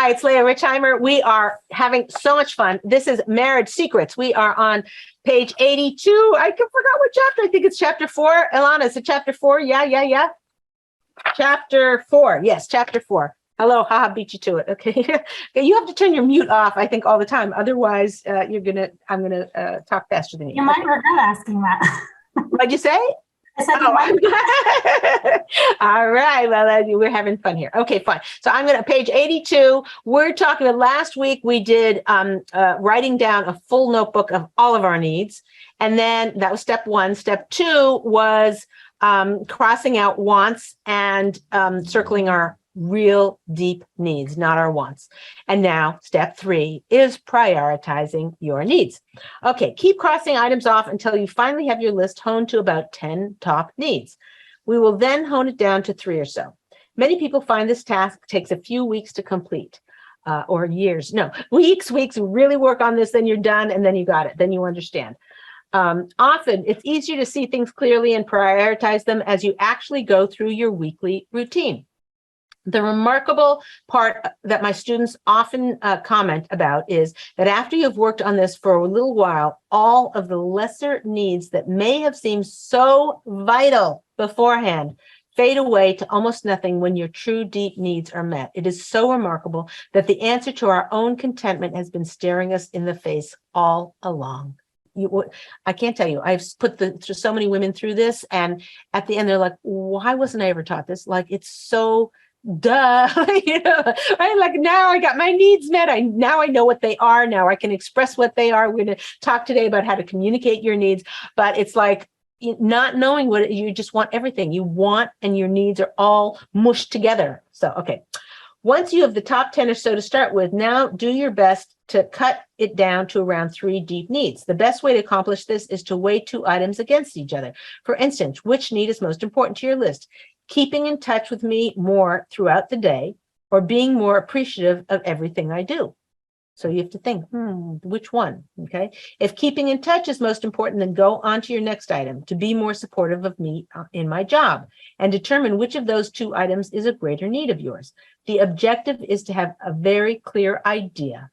Hi, it's Leah Richeimer. We are having so much fun. This is Marriage Secrets. We are on page 82. I forgot what chapter. I think it's chapter 4. Ilana, is it chapter 4? Yeah. Chapter 4. Yes, chapter 4. Hello, haha, beat you to it. Okay. You have to turn your mute off, I think, all the time. Otherwise, I'm gonna talk faster than you. You might regret asking that. What'd you say? I said you might. All right. Well, we're having fun here. Okay, fine. So I'm going to page 82. We're talking about last week. We did writing down a full notebook of all of our needs. And then that was step 1. Step 2 was crossing out wants and circling our real deep needs, not our wants. And now step 3 is prioritizing your needs. Okay, keep crossing items off until you finally have your list honed to about 10 top needs. We will then hone it down to 3 or so. Many people find this task takes a few weeks to complete, or years. No, weeks, really work on this, then you're done, and then you got it, then you understand. Often it's easier to see things clearly and prioritize them as you actually go through your weekly routine. The remarkable part that my students often comment about is that after you've worked on this for a little while, all of the lesser needs that may have seemed so vital beforehand fade away to almost nothing when your true deep needs are met. It is so remarkable that the answer to our own contentment has been staring us in the face all along. I can't tell you, I've put so many women through this, and at the end they're like, why wasn't I ever taught this? Like, it's so duh, right? Like, now I got my needs met. Now I know what they are. Now I can express what they are. We're going to talk today about how to communicate your needs, but it's like not knowing what you just want everything you want, and your needs are all mushed together. So, okay. Once you have the top 10 or so to start with, now do your best to cut it down to around 3 deep needs. The best way to accomplish this is to weigh 2 items against each other. For instance, which need is most important to your list? Keeping in touch with me more throughout the day, or being more appreciative of everything I do? So you have to think, which one? Okay. If keeping in touch is most important, then go on to your next item, to be more supportive of me in my job, and determine which of those 2 items is a greater need of yours. The objective is to have a very clear idea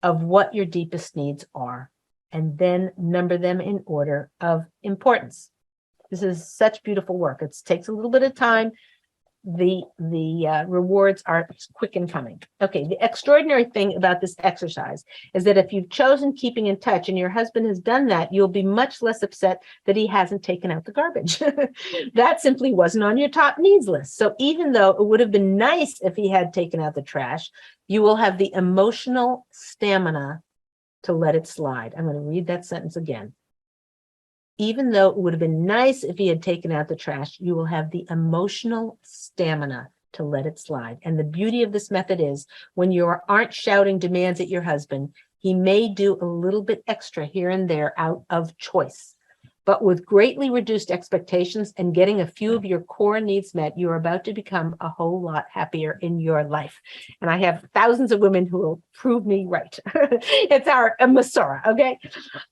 of what your deepest needs are, and then number them in order of importance. This is such beautiful work. It takes a little bit of time. The rewards are quick in coming. Okay, the extraordinary thing about this exercise is that if you've chosen keeping in touch and your husband has done that, you'll be much less upset that he hasn't taken out the garbage. That simply wasn't on your top needs list. So even though it would have been nice if he had taken out the trash, you will have the emotional stamina to let it slide. I'm going to read that sentence again. Even though it would have been nice if he had taken out the trash, you will have the emotional stamina to let it slide. And the beauty of this method is when you aren't shouting demands at your husband, he may do a little bit extra here and there out of choice. But with greatly reduced expectations and getting a few of your core needs met, you're about to become a whole lot happier in your life. And I have thousands of women who will prove me right. It's our Masora, okay?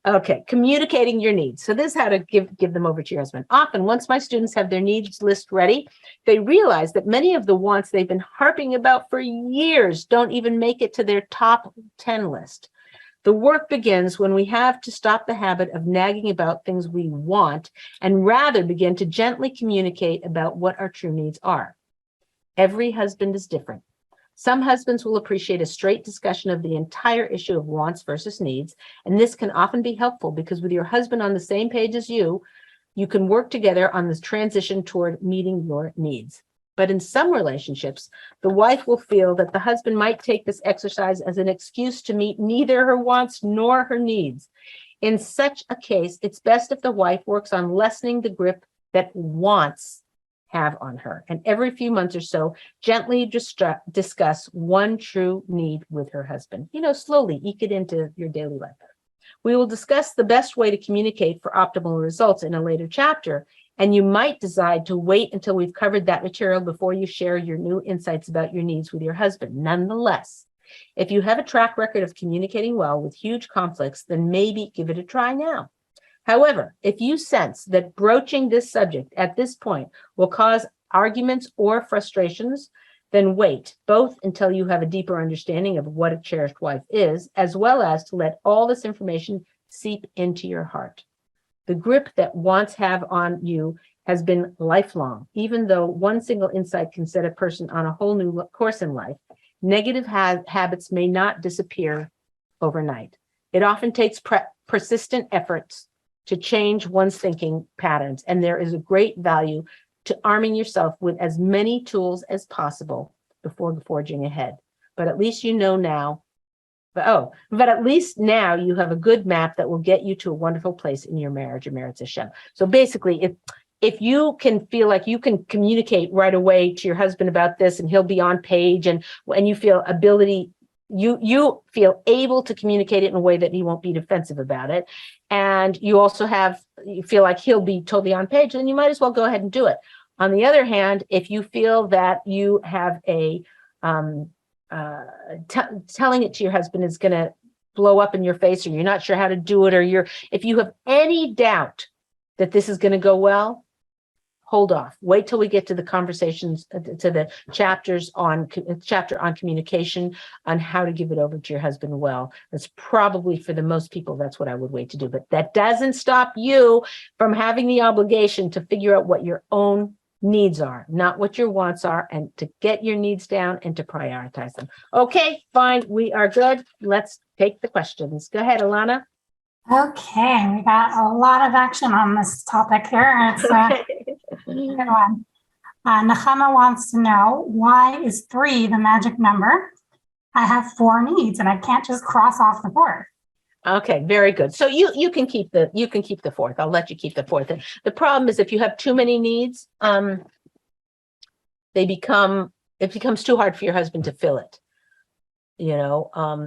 Okay, communicating your needs. So this is how to give them over to your husband. Often, once my students have their needs list ready, they realize that many of the wants they've been harping about for years don't even make it to their top 10 list. The work begins when we have to stop the habit of nagging about things we want and rather begin to gently communicate about what our true needs are. Every husband is different. Some husbands will appreciate a straight discussion of the entire issue of wants versus needs, and this can often be helpful because with your husband on the same page as you, you can work together on this transition toward meeting your needs. But in some relationships, the wife will feel that the husband might take this exercise as an excuse to meet neither her wants nor her needs. In such a case, it's best if the wife works on lessening the grip that wants have on her, and every few months or so, gently discuss one true need with her husband. Slowly eke it into your daily life. We will discuss the best way to communicate for optimal results in a later chapter, and you might decide to wait until we've covered that material before you share your new insights about your needs with your husband. Nonetheless, if you have a track record of communicating well with huge conflicts, then maybe give it a try now. However, if you sense that broaching this subject at this point will cause arguments or frustrations, then wait, both until you have a deeper understanding of what a cherished wife is, as well as to let all this information seep into your heart. The grip that wants have on you has been lifelong. Even though one single insight can set a person on a whole new course in life, negative habits may not disappear overnight. It often takes persistent efforts to change one's thinking patterns, and there is a great value to arming yourself with as many tools as possible before forging ahead. But at least you know now, but at least now you have a good map that will get you to a wonderful place in your marriage, Eretz Hashem. So basically, if you can feel like you can communicate right away to your husband about this, and he'll be on page, and you feel you feel able to communicate it in a way that he won't be defensive about it, and you feel like he'll be totally on page, then you might as well go ahead and do it. On the other hand, if you feel that you have telling it to your husband is going to blow up in your face, or you're not sure how to do it, or if you have any doubt that this is going to go well, hold off. Wait till we get to the conversations, to the chapter on communication, on how to give it over to your husband well. That's probably, for the most people, that's what I would wait to do. But that doesn't stop you from having the obligation to figure out what your own needs are, not what your wants are, and to get your needs down and to prioritize them. Okay, fine. We are good. Let's take the questions. Go ahead, Alana. Okay, we got a lot of action on this topic here. It's a good one. Nechama wants to know, why is 3 the magic number? I have 4 needs and I can't just cross off the 4th. Okay, very good. So you can keep the 4th. I'll let you keep the 4th. The problem is, if you have too many needs, it becomes too hard for your husband to fill it.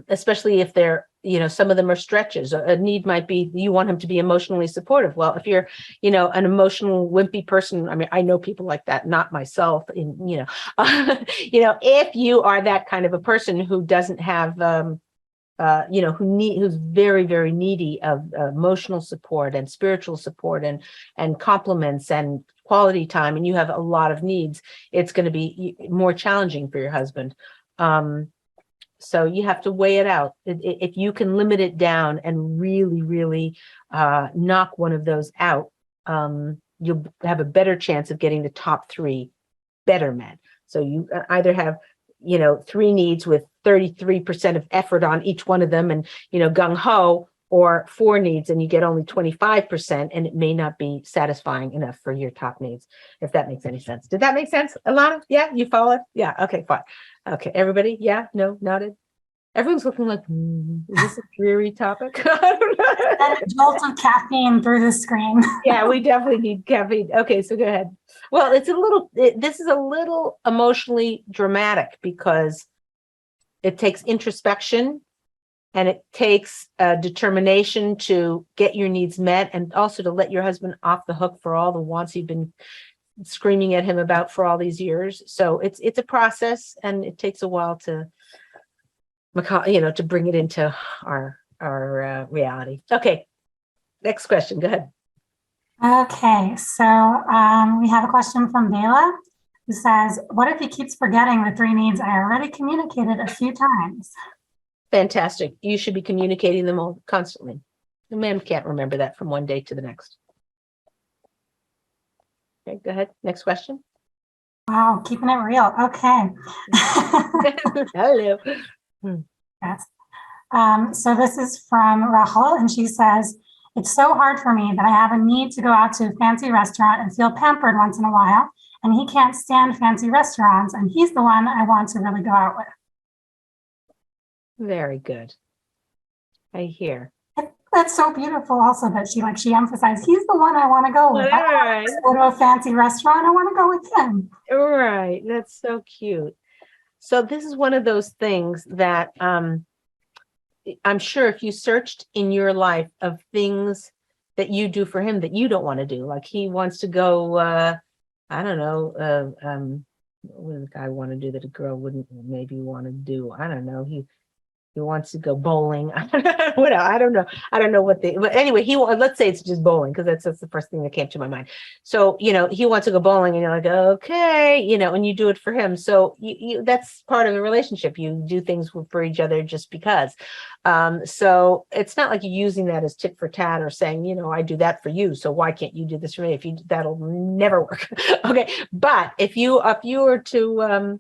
Especially if they're, some of them are stretches. A need might be you want him to be emotionally supportive. Well, if you're, an emotional wimpy person, I mean, I know people like that, not myself. If you are that kind of a person who doesn't have, who's very, very needy of emotional support and spiritual support and compliments and quality time, and you have a lot of needs, it's going to be more challenging for your husband. So you have to weigh it out. If you can limit it down and really, really knock one of those out, you'll have a better chance of getting the top 3 better met. So you either have, 3 needs with 33% of effort on each one of them, and, gung ho, or 4 needs and you get only 25%, and it may not be satisfying enough for your top needs, if that makes any sense. Did that make sense, Alana? Yeah, you follow it? Yeah, okay, fine. Okay, everybody? Yeah, no, nodded? Everyone's looking like, is this a dreary topic? I don't know. That jolt of caffeine through the screen. Yeah, we definitely need caffeine. Okay, so go ahead. Well, this is a little emotionally dramatic because it takes introspection, and it takes determination to get your needs met, and also to let your husband off the hook for all the wants you've been screaming at him about for all these years. So it's a process, and it takes a while to bring it into our reality. Okay, next question. Go ahead. Okay, so we have a question from Bela, who says, what if he keeps forgetting the 3 needs I already communicated a few times? Fantastic. You should be communicating them all constantly. The man can't remember that from one day to the next. Okay, go ahead. Next question. Wow, keeping it real. Okay. Hello. Yes. So this is from Rachel, and she says, it's so hard for me that I have a need to go out to a fancy restaurant and feel pampered once in a while, and he can't stand fancy restaurants, and he's the one I want to really go out with. Very good. I hear. That's so beautiful also that she emphasized, he's the one I want to go with. All right. I go to a fancy restaurant, I want to go with him. Right. That's so cute. So this is one of those things that I'm sure if you searched in your life of things that you do for him that you don't want to do, like he wants to go, I don't know, what does a guy want to do that a girl wouldn't maybe want to do? I don't know. He wants to go bowling. I don't know. I don't know what but anyway, let's say it's just bowling, because that's the first thing that came to my mind. So, he wants to go bowling and you're like, okay, and you do it for him. So that's part of the relationship. You do things for each other just because. So it's not like you're using that as tit for tat or saying, I do that for you, so why can't you do this for me? That'll never work. Okay. But if you were to,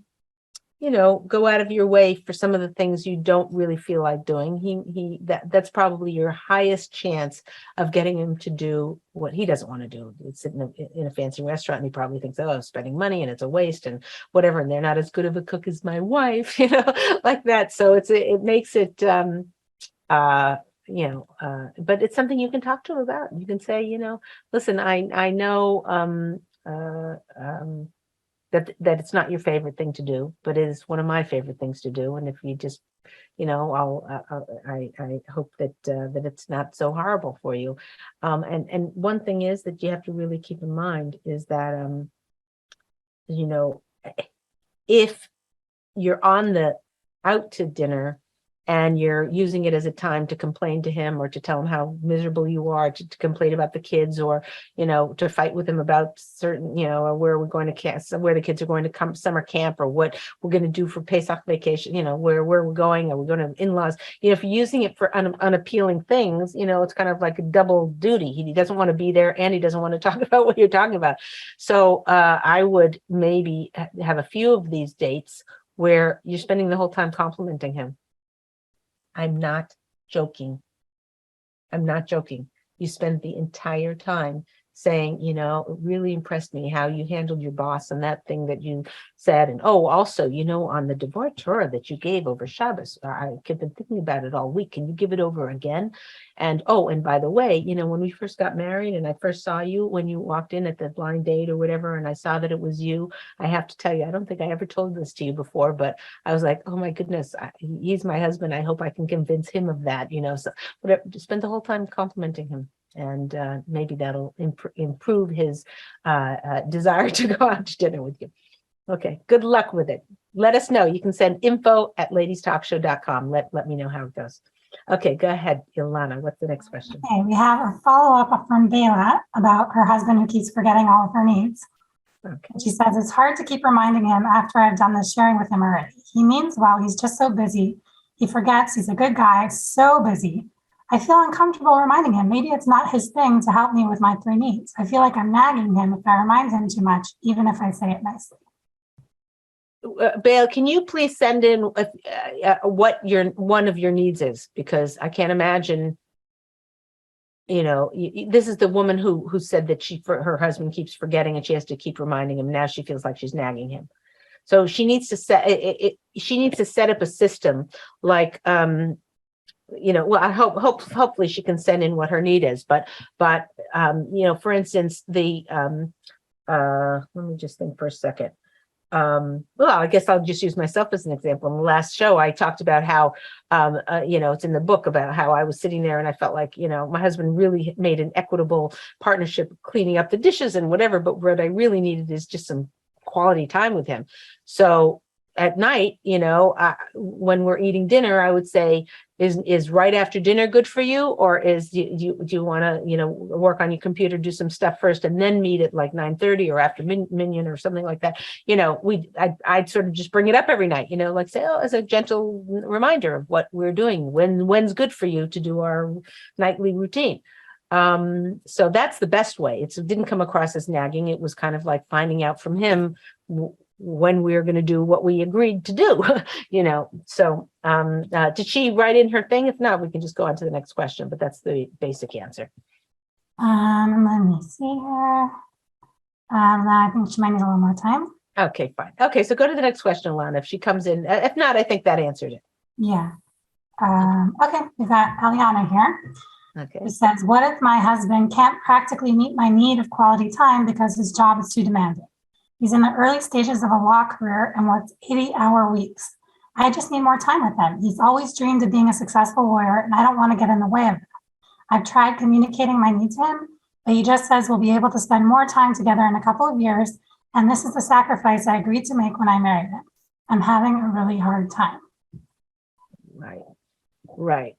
go out of your way for some of the things you don't really feel like doing, that's probably your highest chance of getting him to do what he doesn't want to do. It's in a fancy restaurant, and he probably thinks, I'm spending money and it's a waste and whatever, and they're not as good of a cook as my wife, like that. So it makes it, but it's something you can talk to him about. You can say, listen, I know, that it's not your favorite thing to do, but it is one of my favorite things to do. And if you just, I hope that it's not so horrible for you. And one thing is that you have to really keep in mind is that, if you're on the out to dinner and you're using it as a time to complain to him or to tell him how miserable you are, to complain about the kids, or, to fight with him about certain, or where we're going to where the kids are going to come summer camp, or what we're going to do for Pesach vacation, where we're going, are we going to in-laws, if you're using it for unappealing things, it's kind of like a double duty. He doesn't want to be there and he doesn't want to talk about what you're talking about. So I would maybe have a few of these dates where you're spending the whole time complimenting him. I'm not joking. I'm not joking. You spend the entire time saying, it really impressed me how you handled your boss and that thing that you said. And also, on the Devar Torah that you gave over Shabbos, I've been thinking about it all week. Can you give it over again? And and by the way, when we first got married and I first saw you when you walked in at the blind date or whatever, and I saw that it was you, I have to tell you, I don't think I ever told this to you before, but I was like, oh my goodness, he's my husband. I hope I can convince him of that, so whatever, just spend the whole time complimenting him. And maybe that'll improve his desire to go out to dinner with you. Okay, good luck with it. Let us know. You can send info@ladiestalkshow.com. Let me know how it goes. Okay, go ahead, Ilana. What's the next question? Okay, we have a follow-up from Bela about her husband who keeps forgetting all of her needs. Okay. She says, it's hard to keep reminding him after I've done the sharing with him already. He means well, he's just so busy. He forgets, he's a good guy, so busy. I feel uncomfortable reminding him. Maybe it's not his thing to help me with my 3 needs. I feel like I'm nagging him if I remind him too much, even if I say it nicely. Bail, can you please send in what one of your needs is? Because I can't imagine, this is the woman who said that her husband keeps forgetting and she has to keep reminding him. Now she feels like she's nagging him. So she needs to set up a system like, well, I hopefully she can send in what her need is, but for instance, let me just think for a second. Well, I guess I'll just use myself as an example. In the last show, I talked about how, it's in the book about how I was sitting there and I felt like, my husband really made an equitable partnership cleaning up the dishes and whatever, but what I really needed is just some quality time with him. So at night, when we're eating dinner, I would say, is right after dinner good for you? Or do you want to, work on your computer, do some stuff first and then meet at like 9:30 or after minyan or something like that? I'd sort of just bring it up every night, like say, as a gentle reminder of what we're doing, when's good for you to do our nightly routine. So that's the best way. It didn't come across as nagging. It was kind of like finding out from him when we're going to do what we agreed to do, So did she write in her thing? If not, we can just go on to the next question, but that's the basic answer. Let me see here. I think she might need a little more time. Okay, fine. Okay, so go to the next question, Lana, if she comes in. If not, I think that answered it. Yeah. Okay, we've got Aliana here. Okay. It says, what if my husband can't practically meet my need of quality time because his job is too demanding? He's in the early stages of a law career and works 80-hour weeks. I just need more time with him. He's always dreamed of being a successful lawyer, and I don't want to get in the way of it. I've tried communicating my needs to him, but he just says we'll be able to spend more time together in a couple of years, and this is the sacrifice I agreed to make when I married him. I'm having a really hard time. Right. Right.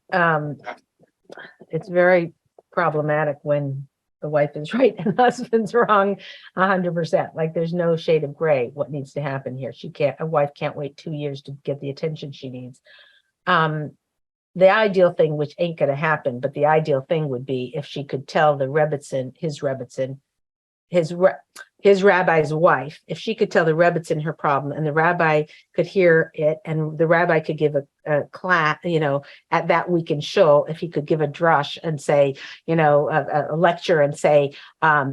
It's very problematic when the wife is right and the husband's wrong 100%. Like there's no shade of gray what needs to happen here. A wife can't wait 2 years to get the attention she needs. The ideal thing, which ain't gonna happen, but the ideal thing would be if she could tell the Rebbitzin, his rabbi's wife, if she could tell the Rebbitzin her problem and the rabbi could hear it and the rabbi could give a class, at that weekend shul, if he could give a drush and say, a lecture and say, I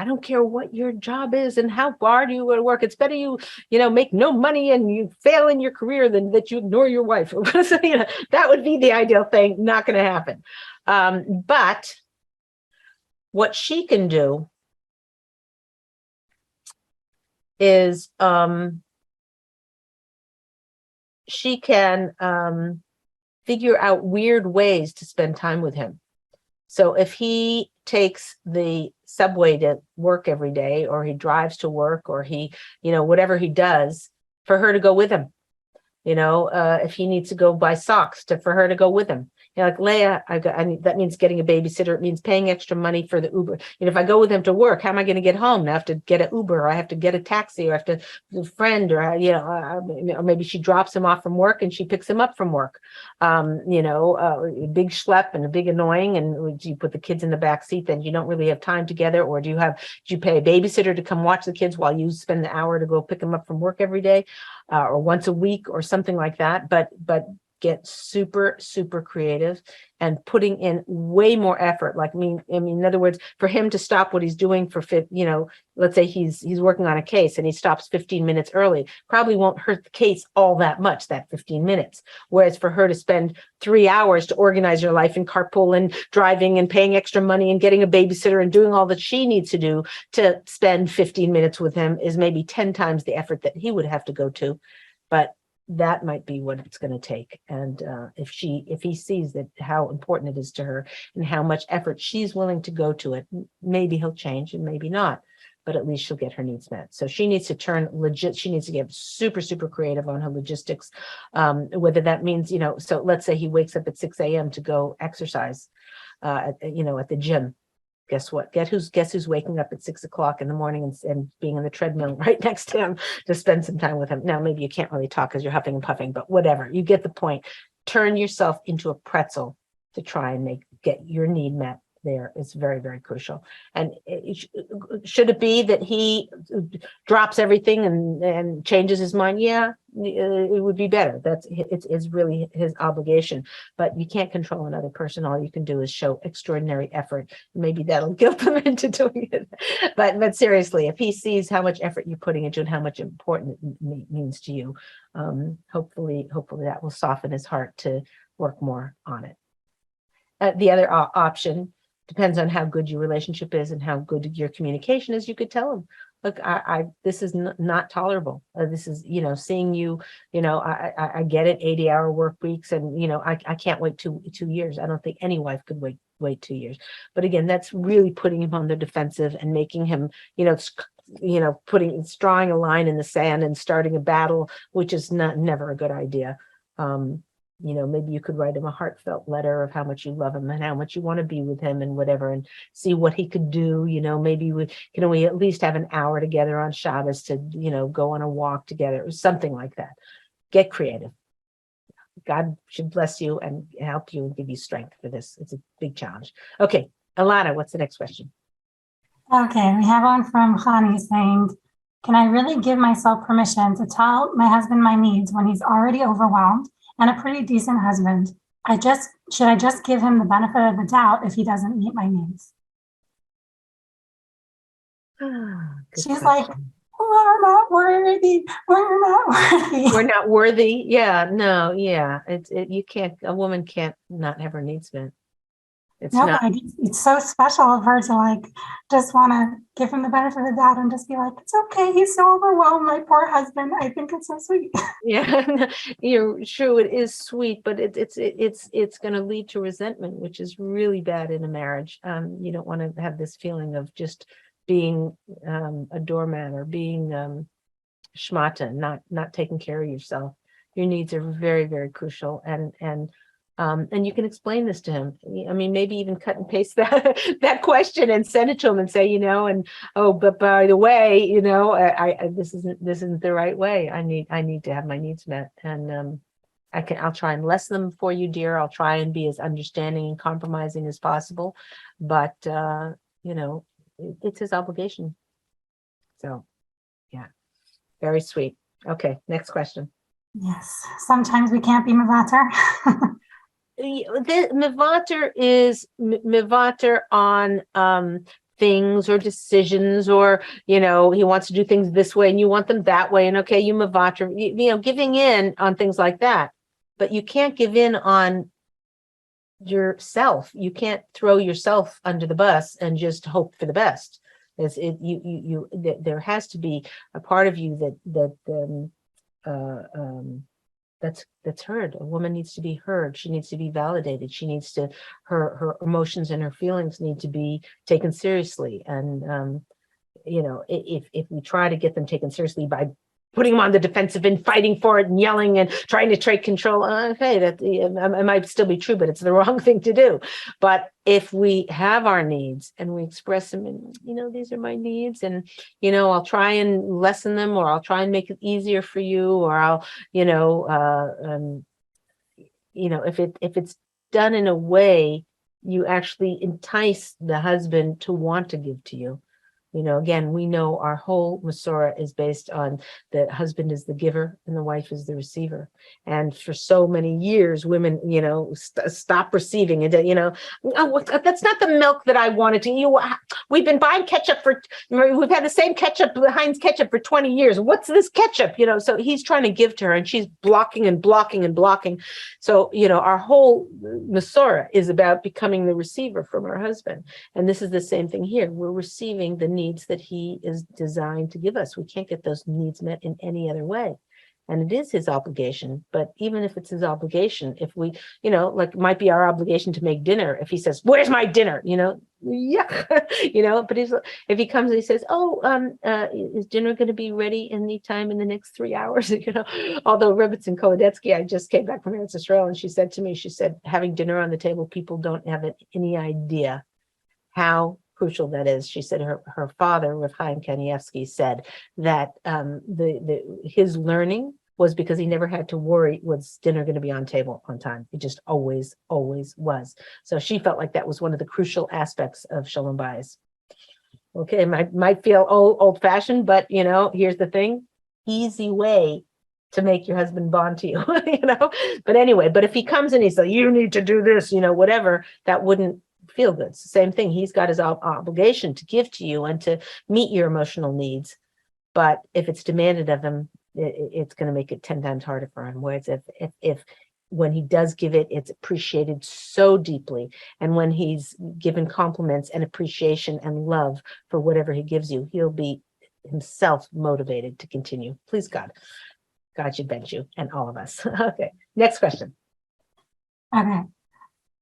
don't care what your job is and how hard you would work. It's better you make no money and you fail in your career than that you ignore your wife. So, that would be the ideal thing. Not going to happen. But what she can do is she can figure out weird ways to spend time with him. So if he takes the subway to work every day, or he drives to work, or he, whatever he does, for her to go with him. If he needs to go buy socks, for her to go with him. Like Leah, that means getting a babysitter. It means paying extra money for the Uber. If I go with him to work, how am I going to get home? I have to get an Uber, or I have to get a taxi, or I have to a friend, or or maybe she drops him off from work and she picks him up from work. A big schlep and a big annoying, and you put the kids in the back seat, then you don't really have time together. Or do you pay a babysitter to come watch the kids while you spend the hour to go pick them up from work every day, or once a week, or something like that. But get super, super creative and putting in way more effort. In other words, for him to stop what he's doing let's say he's working on a case and he stops 15 minutes early, probably won't hurt the case all that much, that 15 minutes. Whereas for her to spend 3 hours to organize her life and carpool and driving and paying extra money and getting a babysitter and doing all that she needs to do to spend 15 minutes with him is maybe 10 times the effort that he would have to go to. But that might be what it's going to take. And if he sees that how important it is to her and how much effort she's willing to go to it, maybe he'll change and maybe not, but at least she'll get her needs met. So she needs to she needs to get super, super creative on her logistics. Whether that means, so let's say he wakes up at 6 a.m. to go exercise, at the gym. Guess what? Guess who's waking up at 6 o'clock in the morning and being on the treadmill right next to him to spend some time with him. Now, maybe you can't really talk because you're huffing and puffing, but whatever, you get the point. Turn yourself into a pretzel to try and get your need met there. It's very, very crucial. And should it be that he drops everything and changes his mind? Yeah, it would be better. It's really his obligation, but you can't control another person. All you can do is show extraordinary effort. Maybe that'll guilt them into doing it. But seriously, if he sees how much effort you're putting into it and how much important it means to you, hopefully that will soften his heart to work more on it. The other option depends on how good your relationship is and how good your communication is. You could tell him, look, this is not tolerable. This is, seeing you, I get it, 80-hour work weeks. And, I can't wait 2 years. I don't think any wife could wait 2 years. But again, that's really putting him on the defensive and making him, drawing a line in the sand and starting a battle, which is never a good idea. Maybe you could write him a heartfelt letter of how much you love him and how much you want to be with him and whatever, and see what he could do. Maybe we at least have an hour together on Shabbos to, go on a walk together or something like that. Get creative. God should bless you and help you and give you strength for this. It's a big challenge. Okay, Alana, what's the next question? Okay, we have one from Hani saying, can I really give myself permission to tell my husband my needs when he's already overwhelmed and a pretty decent husband? Should I just give him the benefit of the doubt if he doesn't meet my needs? She's question. like, we're not worthy. We're not worthy. We're not worthy. Yeah, no, yeah. You can't, a woman can't not have her needs met. It's so special of her to just want to give him the benefit of the doubt and just be like, it's okay. He's so overwhelmed. My poor husband. I think it's so sweet. Yeah, you're true. It is sweet, but it's going to lead to resentment, which is really bad in a marriage. You don't want to have this feeling of just being a doormat or being schmata, not taking care of yourself. Your needs are very, very crucial, and you can explain this to him. I mean, maybe even cut and paste that question and send it to him and say, and oh, but by the way, I this isn't the right way. I need to have my needs met, and I'll try and lessen them for you, dear. I'll try and be as understanding and compromising as possible, but it's his obligation. So, yeah, very sweet. Okay, next question. Yes, sometimes we can't be Mavater. The Mavater is Mavater on things or decisions, or he wants to do things this way and you want them that way, and okay, you Mavater, giving in on things like that. But you can't give in on yourself. You can't throw yourself under the bus and just hope for the best. There has to be a part of you that's heard. A woman needs to be heard. She needs to be validated. She needs to, her emotions and her feelings need to be taken seriously. And if we try to get them taken seriously by putting them on the defensive and fighting for it and yelling and trying to take control, okay, it might still be true, but it's the wrong thing to do. But if we have our needs and we express them, and these are my needs, and I'll try and lessen them, or I'll try and make it easier for you, or I'll if it's done in a way you actually entice the husband to want to give to you. Again, we know our whole Masorah is based on the husband is the giver and the wife is the receiver. And for so many years, women, stop receiving, and oh, that's not the milk that I wanted to. We've been buying ketchup we've had the same ketchup, Heinz ketchup, for 20 years. What's this ketchup? So he's trying to give to her, and she's blocking and blocking and blocking. So, our whole Masorah is about becoming the receiver from our husband. And this is the same thing here. We're receiving the needs that he is designed to give us. We can't get those needs met in any other way. And it is his obligation. But even if it's his obligation, if we, it might be our obligation to make dinner. If he says, "Where's my dinner?" Yeah, but if he comes and he says, "Oh, is dinner going to be ready any time in the next 3 hours?" Although Rebbetzin Kolodetsky, I just came back from Eretz Israel, and she said, having dinner on the table, people don't have any idea how crucial that is. She said her father, Rav Chaim Kanievsky, said that his learning was because he never had to worry, was dinner going to be on table on time? It just always was. So she felt like that was one of the crucial aspects of Shalom Bayis. Okay, might feel old-fashioned, but here's the thing: easy way to make your husband bond to you. But anyway, but if he comes and he says, "You need to do this," whatever, that wouldn't feel good. It's the same thing. He's got his obligation to give to you and to meet your emotional needs. But if it's demanded of him, it's going to make it 10 times harder for him. Whereas if when he does give it, it's appreciated so deeply. And when he's given compliments and appreciation and love for whatever he gives you, he'll be himself motivated to continue. Please God should bench you and all of us. Okay, next question. Okay.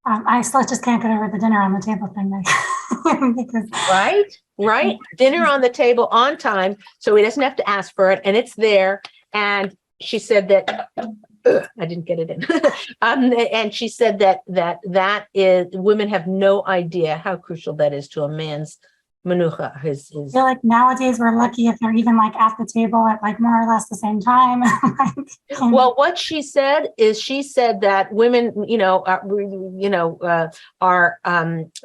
I still just can't get over the dinner on the table thing. Because right. Dinner on the table on time, so he doesn't have to ask for it, and it's there. And she said that I didn't get it in. And she said that is, women have no idea how crucial that is to a man's menucha. I feel like nowadays we're lucky if they're even at the table at more or less the same time. Well, what she said is, she said that women, are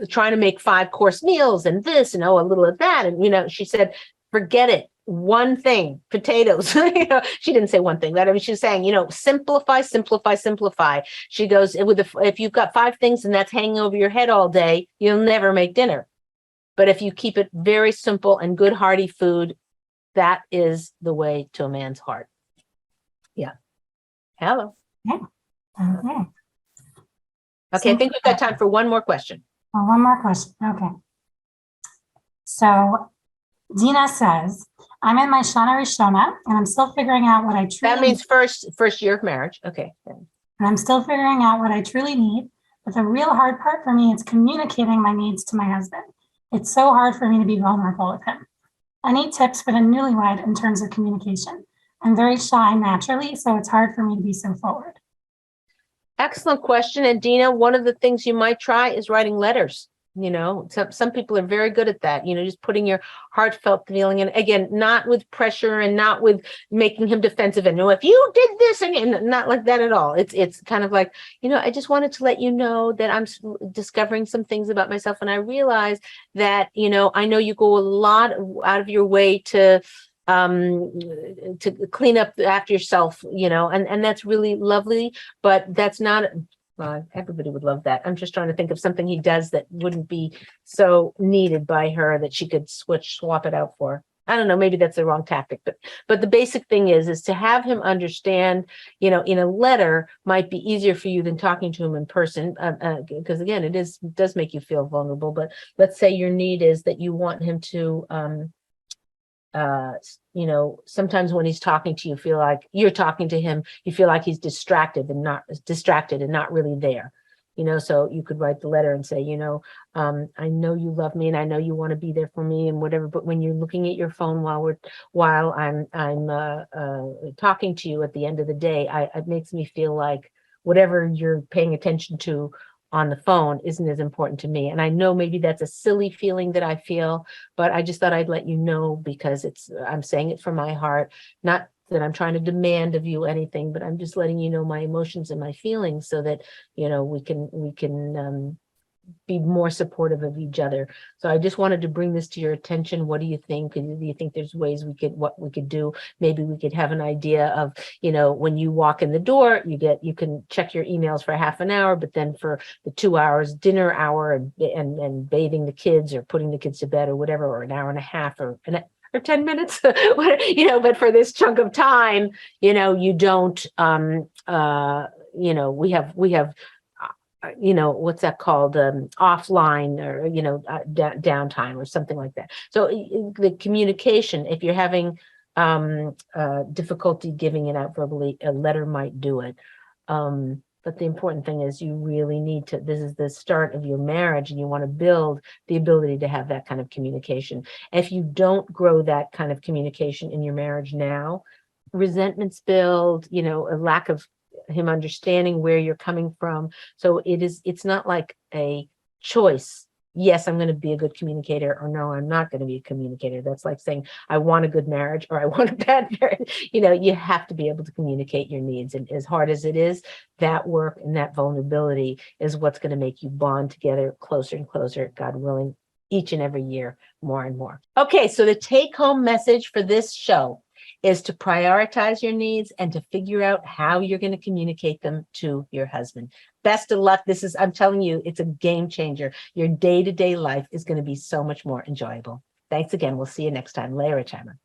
trying to make 5-course meals and this and a little of that, and she said, forget it. One thing, potatoes. She didn't say one thing. She's saying, simplify. She goes, if you've got 5 things and that's hanging over your head all day, you'll never make dinner. But if you keep it very simple and good, hearty food, that is the way to a man's heart. Yeah. Hello. Yeah. Okay. Okay, I think we've got time for one more question. Oh, one more question. Okay. So Dina says, I'm in my Shana Rishona and I'm still figuring out what I truly need. That means first year of marriage. Okay. And I'm still figuring out what I truly need. But the real hard part for me is communicating my needs to my husband. It's so hard for me to be vulnerable with him. Any tips for the newlywed in terms of communication? I'm very shy naturally, so it's hard for me to be so forward. Excellent question. And Dina, one of the things you might try is writing letters. Some people are very good at that, just putting your heartfelt feeling in, again, not with pressure and not with making him defensive. And no, if you did this, and not like that at all. It's kind of like, I just wanted to let you know that I'm discovering some things about myself. And I realize that, I know you go a lot out of your way to clean up after yourself, and that's really lovely, but that's not, everybody would love that. I'm just trying to think of something he does that wouldn't be so needed by her that she could swap it out for. I don't know, maybe that's the wrong tactic, but the basic thing is to have him understand, in a letter might be easier for you than talking to him in person, because again, does make you feel vulnerable. But let's say your need is that you want him to, sometimes when he's talking to you, feel like you're talking to him, you feel like he's distracted and not really there. So you could write the letter and say, I know you love me and I know you want to be there for me and whatever, but when you're looking at your phone while I'm talking to you at the end of the day, it makes me feel like whatever you're paying attention to on the phone isn't as important to me. And I know maybe that's a silly feeling that I feel, but I just thought I'd let you know because I'm saying it from my heart, not that I'm trying to demand of you anything, but I'm just letting you know my emotions and my feelings so that, we can be more supportive of each other. So I just wanted to bring this to your attention. What do you think? And do you think there's ways what we could do? Maybe we could have an idea of, when you walk in the door, you can check your emails for half an hour, but then for the 2 hours dinner hour and bathing the kids or putting the kids to bed or whatever, or an hour and a half or 10 minutes, but for this chunk of time, you don't, we have what's that called? Offline or, downtime or something like that. So the communication, if you're having difficulty giving it out verbally, a letter might do it. But the important thing is you really need to, this is the start of your marriage and you want to build the ability to have that kind of communication. If you don't grow that kind of communication in your marriage now, resentments build, a lack of him understanding where you're coming from. So it's not like a choice. Yes, I'm going to be a good communicator, or no, I'm not going to be a communicator. That's like saying, I want a good marriage or I want a bad marriage. You have to be able to communicate your needs. And as hard as it is, that work and that vulnerability is what's going to make you bond together closer and closer, God willing, each and every year, more and more. Okay, so the take-home message for this show is to prioritize your needs and to figure out how you're going to communicate them to your husband. Best of luck. I'm telling you, it's a game changer. Your day-to-day life is going to be so much more enjoyable. Thanks again. We'll see you next time. Leah Richeimer.